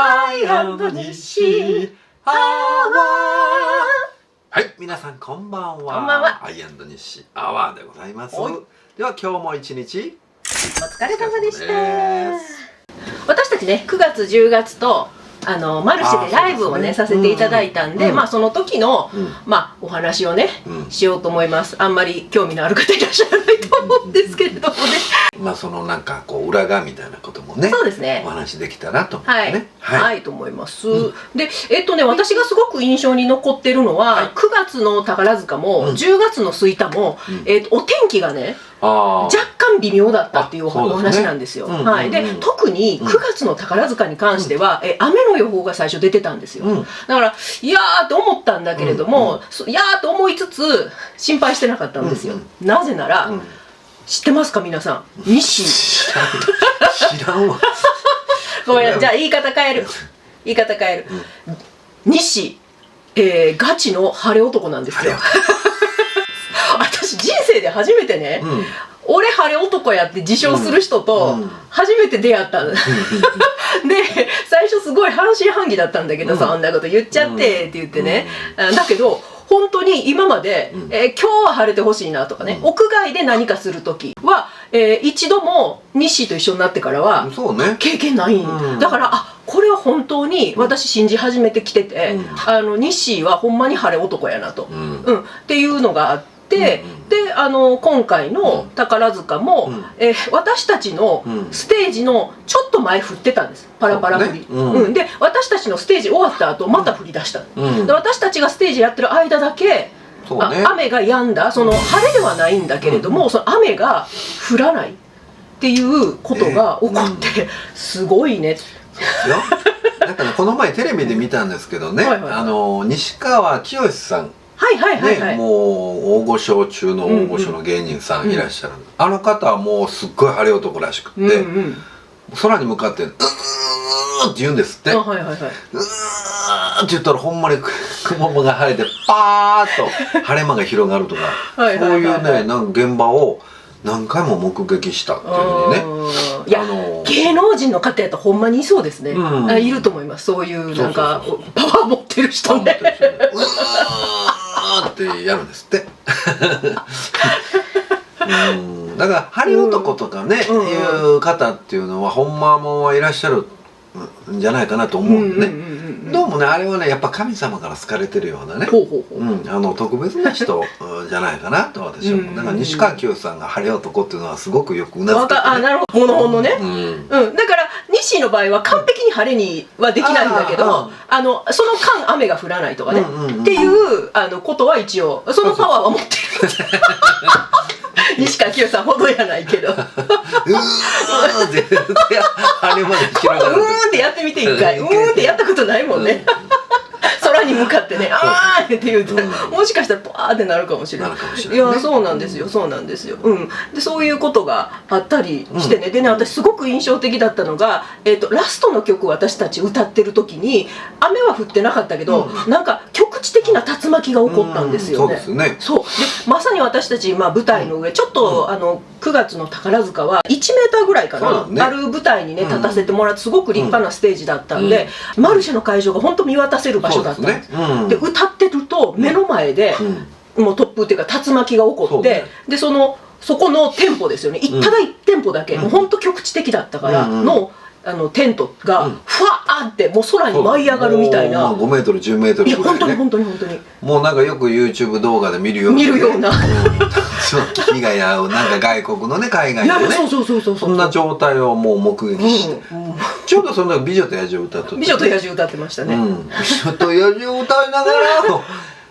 アイ西アワー。はい、皆さんこんばんは。こんばんは。アイ西アワーでございます。では今日も一日お疲れ様でしお疲れ様です。た。私たちね、9月10月とマルシェでライブをねさせていただいたんで、まあその時のお話をねしようと思います。あんまり興味のある方いらっしゃらないと思うんですけれどもね。まあそのなんかこう裏側みたいなこともね、そうですね、お話できたらと思ってね。はいと思います。で私がすごく印象に残ってるのは、9月の宝塚も10月の吹田もお天気がね若干微妙だったっていうお話なんですよ。で特に9月の宝塚に関しては雨の予報が最初出てたんですよ。だからいやーと思ったんだけれども、いやーと思いつつ心配してなかったんですよ。なぜなら知ってますか皆さん、西知らんわ。ごめん、じゃあ言い方変える西ガチの晴れ男なんですよ。私人生で初めてね、俺晴れ男やって自称する人と初めて出会ったの。で最初すごい半信半疑だったんだけど、そんなこと言っちゃってって言ってね、だけど本当に今まで今日は晴れてほしいなとかね、屋外で何かする時は一度も西と一緒になってからは経験ないんだから、これは本当に私信じ始めてきてて、西はほんまに晴れ男やなと、っていうのがあって。で今回の宝塚も私たちのステージのちょっと前降ってたんです、パラパラ降り。で私たちのステージ終わった後また降り出した。で私たちがステージやってる間だけ雨が止んだ、その晴れではないんだけれども、その雨が降らないっていうことが起こってすごいね。だからこの前テレビで見たんですけどね、西川きよしさん、もう大御所中の大御所の芸人さんいらっしゃる、あの方はもうすっごい晴れ男らしくって空に向かって「うー」って言うんですって。「うー」って言ったらほんまに雲が晴れてパーッと晴れ間が広がるとか、そういうねなんか現場を何回も目撃したっていうふうにね。いや芸能人の方やとほんまにいそうですね。いると思います、そういうなんかパワー持ってる人ね。うわーってやるんですって。だから晴れ男とかねいう方っていうのはほんまもいらっしゃるんじゃないかなと思うんでね。どうもねあれはねやっぱ神様から好かれてるようなね、特別な人じゃないかなと私は思う。だから西川きよしさんが晴れ男っていうのはすごくよくうなずけてね。なるほど、ほのね。だから西の場合は完璧に晴れにはできないんだけど、その間雨が降らないとかねっていうことは一応そのパワーは持ってる。西川きよしさんほどやないけど。うーって晴れまで広がる。うーんってやってみて一回。うーんってやったことないもんね。空に向かってね、あーって言うともしかしたらパーってなるかもしれない。いやそうなんですよ、そうなんですよ。でそういうことがあったりしてね。でね私すごく印象的だったのがラストの曲私たち歌ってる時に雨は降ってなかったけどなんか局地的な竜巻が起こったんですよね。そうでまさに私たち舞台の上ちょっと9月の宝塚は1メーターぐらいかなある舞台にね立たせてもらってすごく立派なステージだったんで、マルシェの会場が本当見渡せる場所だったんです。で歌ってると目の前でもう突風っていうか竜巻が起こって、でそこの店舗ですよね、ただ1店舗だけもうほんと局地的だったからのテントがふわーってもう空に舞い上がるみたいな、5メートル10メートルぐらいね。本当にもうなんかよく YouTube 動画で見るような被害に遭うなんか外国のね海外のねそんな状態をもう目撃して、ちょうどそんな美女と野獣歌って美女と野獣歌ってましたね。美女と野獣を歌いながら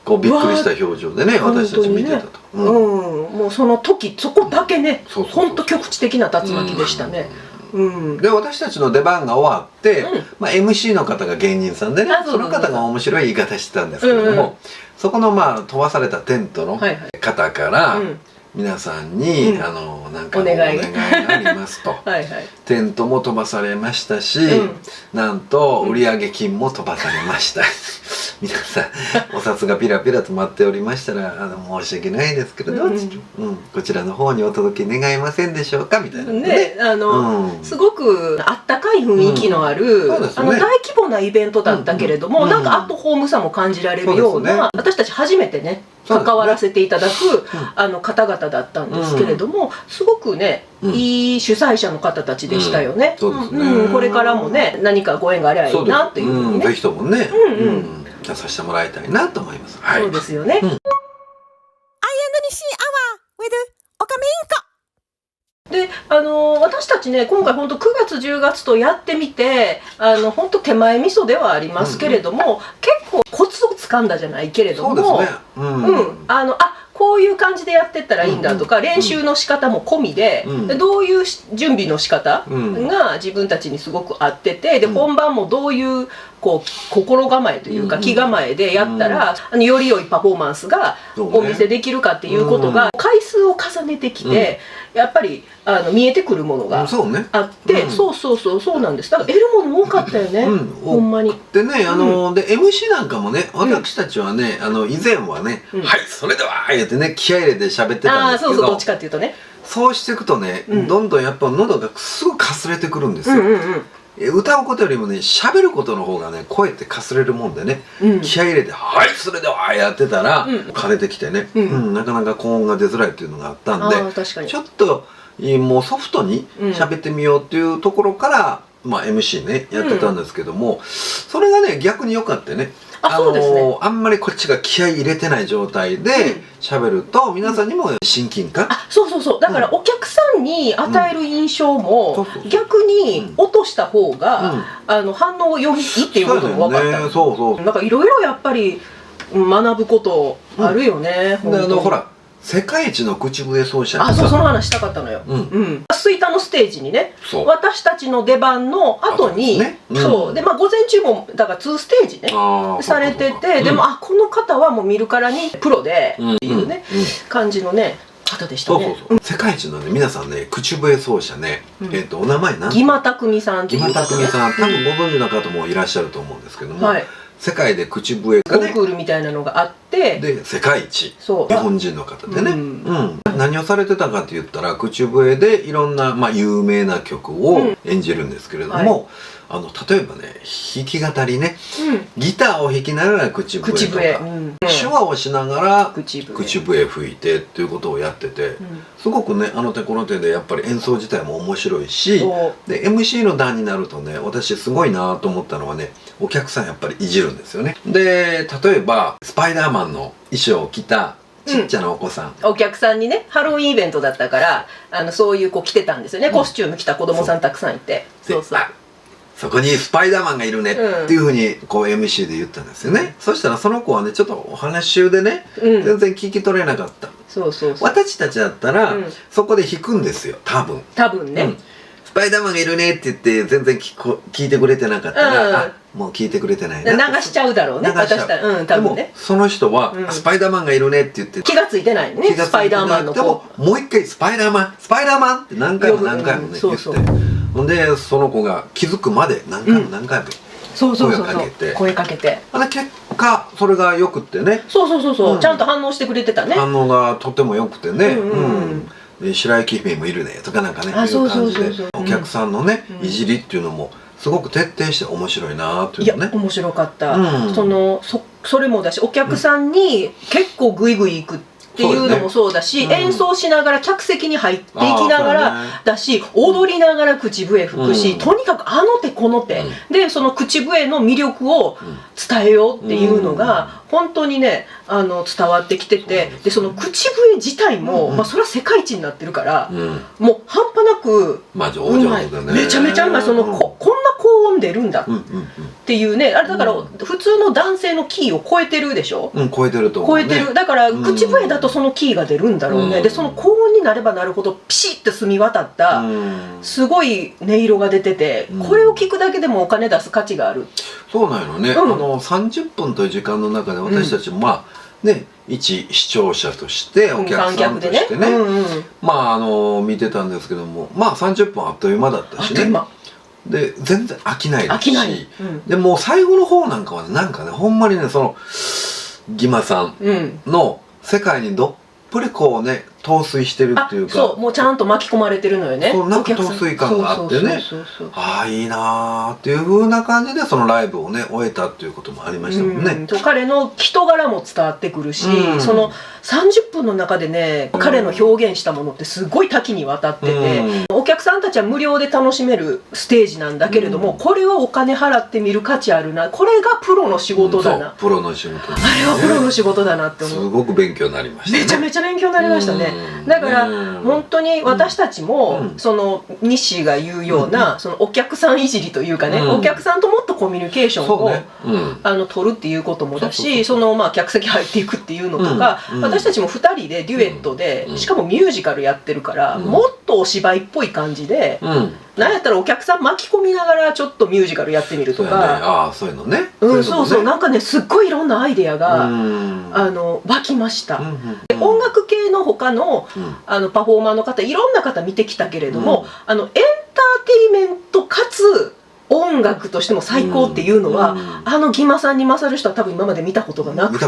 こうびっくりした表情でね私たち見てたと。もうその時そこだけねほんと局地的な竜巻でしたね。で私たちの出番が終わって、MC の方が芸人さんでね、その方が面白い言い方してたんですけれども、そこの飛ばされたテントの方から皆さんに、なんかお願いがありますとはい、テントも飛ばされましたし、なんと売上金も飛ばされました皆さんお札がピラピラと舞っておりましたら申し訳ないですけれど、こちらの方にお届け願いませんでしょうかみたいなね、すごくあったかい雰囲気のある、大規模なイベントだったけれども、なんかアットホームさも感じられるような、私たち初めてね関わらせていただく方々だったんですけれども、すごくねいい主催者の方たちでしたよね。これからもね何かご縁がありゃいいなというふうにね、ぜひともね出させてもらいたいなと思います。そうですよね。で私たちね今回本当9月10月とやってみて本当手前味噌ではありますけれども、結構コツをつかんだじゃないけれども、こういう感じでやってったらいいんだとか、練習の仕方も込みで、どういう準備の仕方が自分たちにすごく合ってて、で本番もどういうこう心構えというか気構えでやったらより良いパフォーマンスがお見せできるかっていうことが回数を重ねてきてやっぱり見えてくるものがあって、そうなんです。だから得るもの多かったよね、ほんまに。でねで MC なんかもね、私たちはね以前はね「はいそれでは!」言ってね気合い入れて喋ってたんですけど、どっちかっていうとね、そうしていくとねどんどんやっぱ喉がすぐかすれてくるんですよ。歌うことよりもね喋ることの方がね声ってかすれるもんでね、気合い入れて「はいそれでは!」やってたら枯れてきてね、なかなか高音が出づらいっていうのがあったんで、ちょっともうソフトに喋ってみようっていうところから、MC ねやってたんですけども、それがね逆に良かったね。あんまりこっちが気合い入れてない状態で喋ると皆さんにも親近感、そうだからお客さんに与える印象も逆に落とした方が反応よりいいっていうことも分かった。なんかいろいろやっぱり学ぶことあるよね。ほら世界一の口笛奏者にその話したかったのよ。吹田のステージにね私たちの出番の後に午前中もだから2ステージねされてて、でもこの方はもう見るからにプロでっていうね感じのね方でしたね。世界一のね皆さんね口笛奏者ねお名前何？義間匠さんっていう方ね。義間匠さん多分ご存知の方もいらっしゃると思うんですけども、世界で口笛コンクールみたいなのがあってで世界一日本人の方でね、何をされてたかって言ったら口笛でいろんな有名な曲を演じるんですけれども、例えばね弾き語りね、ギターを弾きながら口笛とか手話をしながら口笛吹いてっていうことをやってて、すごくね手この手でやっぱり演奏自体も面白いし、で MC の段になるとね私すごいなと思ったのはねお客さんやっぱりいじるんですよね。で例えばスパイダーマンの衣装を着たちっちゃなお子さん、お客さんにねハロウィンイベントだったからそういう子着てたんですよね、コスチューム着た子供さんたくさんいて、そこにスパイダーマンがいるねっていうふうにこう MC で言ったんですよね。そしたらその子はねちょっとお話し中でね全然聞き取れなかった。私たちだったらそこで弾くんですよ多分ね。スパイダーマンがいるねって言って全然聞いてくれてなかったらもう聞いてくれてないな流しちゃうだろうね。多分ねその人はスパイダーマンがいるねって言って気がついてないね。スパイダーマンの子もう一回スパイダーマンって何回もね言って、ほんでその子が気づくまで何回も声かけて結果それがよくってね、ちゃんと反応してくれてたね。反応がとてもよくてね、白雪姫もいるねとかなんかねいう感じでお客さんのねいじりっていうのもすごく徹底して面白いなっていうのね。面白かった。それもだしお客さんに結構グイグイいくっていうのもそうだし、演奏しながら客席に入っていきながらだし、踊りながら口笛吹くし、とにかくあの手この手でその口笛の魅力を伝えようっていうのが本当にね伝わってきてて、でその口笛自体もそれは世界一になってるからもう半端なくうまい、めちゃめちゃうまい。こんな高音出るんだっていうね、あれだから普通の男性のキーを超えてるでしょ。超えてると思うね。超えてる。だから口笛だとそのキーが出るんだろうね。でその高音になればなるほどピシッと澄み渡ったすごい音色が出てて、これを聞くだけでもお金出す価値がある。そうなんよね。30分という時間の中で私たちもね、一視聴者としてお客さんとしてね、まあ見てたんですけども、まあ30分あっという間だったしね。で全然飽きないですし、でもう最後の方なんかはね、なんかね、ほんまにね、そのギマさんの世界にどっぷりこうね、陶酔してるっていうか、そう、もうちゃんと巻き込まれてるのよね。そう、なんか陶酔感があってね、ああいいなーっていう風な感じでそのライブをね終えたっていうこともありましたもんね。彼の人柄も伝わってくるし、その30分の中でね、彼の表現したものってすごい多岐にわたってて、お客さんたちは無料で楽しめるステージなんだけれども、これはお金払って見る価値あるな、これがプロの仕事だな、プロの仕事、あれはプロの仕事だなって思う。すごく勉強になりましたね。めちゃめちゃ勉強になりましたね。だから本当に私たちもその西が言うようなそのお客さんいじりというかね、お客さんともっとコミュニケーションを取るっていうこともだし、そのまあ客席入っていくっていうのとか、私たちも2人でデュエットで、しかもミュージカルやってるから、もっとお芝居っぽい感じで、なんやったらお客さん巻き込みながらちょっとミュージカルやってみるとか、ああそういうのね、そうそう、なんかね、すっごいいろんなアイデアが湧きました。音楽系の他のパフォーマーの方、いろんな方見てきたけれども、エンターテイメントかつ音楽としても最高っていうのは、ギマさんに勝る人は多分今まで見たことがなくて、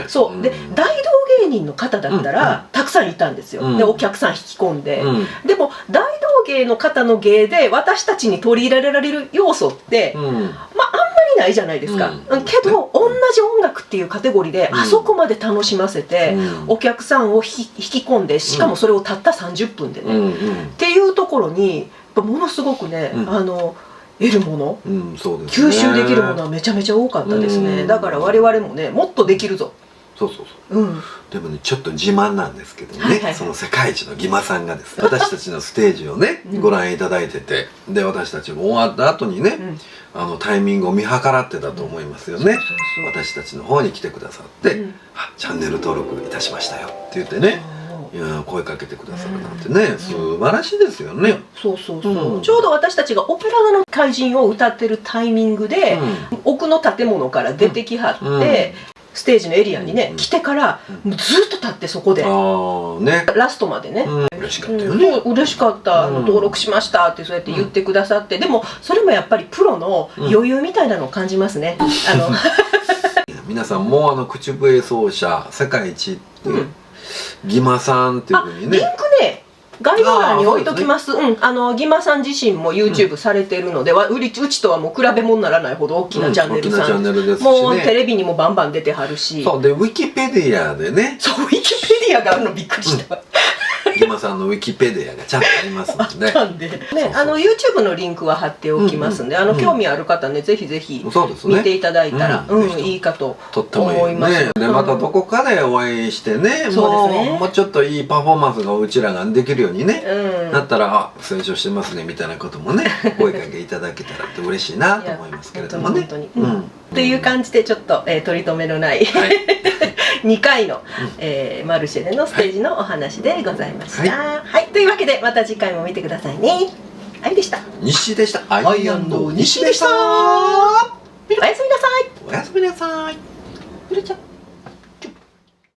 そうで、大道芸人の方だったらたくさんいたんですよ。でお客さん引き込んで、でも大道芸の方の芸で私たちに取り入れられる要素ってまああんまりないじゃないですか。けど同じ音楽っていうカテゴリーであそこまで楽しませてお客さんを引き込んで、しかもそれをたった30分でねっていうところにものすごくね、得るもの、吸収できるものはめちゃめちゃ多かったですね。だから我々もね、もっとできるぞ。そうそうそう、でもね、ちょっと自慢なんですけどね、その世界一のギマさんがですね、私たちのステージをねご覧いただいてて、で私たちも終わった後にね、タイミングを見計らってたと思いますよね。私たちの方に来てくださって「チャンネル登録いたしましたよ」って言ってね、声かけてくださるなんてね、素晴らしいですよね。そうそうそう、ちょうど私たちがオペラ座の怪人を歌ってるタイミングで、奥の建物から出てきはって、ステージのエリアにね来てから、ずっと立ってそこでラストまでね、嬉しかったよね。嬉しかった、登録しましたってそうやって言ってくださって、でもそれもやっぱりプロの余裕みたいなのを感じますね。皆さんも口笛奏者世界一っていうギマさんっていうふうにね、リンクね概要欄に置いときます。ギマさん自身も YouTube されてるので、うちとはもう比べ物にならないほど大きなチャンネルさん、もうテレビにもバンバン出てはるし、そうでウィキペディアでね、そうウィキペディアがあるのびっくりした。ギマさんのウィキペディアがちゃんとありますので、YouTube のリンクは貼っておきますんで、興味ある方ね、ぜひぜひ見ていただいたらいいかと思います。でまたどこかでお会いしてね、もうちょっといいパフォーマンスがうちらができるようにねなったら、あ、成長してますねみたいなこともね声かけいただけたらって嬉しいなと思いますけれどもね。という感じでちょっと取り留めのない2回のマルシェでのステージのお話でございました。はい、というわけでまた次回も見てくださいね。あいでした。西でした。アイ&西でした。おやすみなさい。おやすみなさい。ゆるちゃん。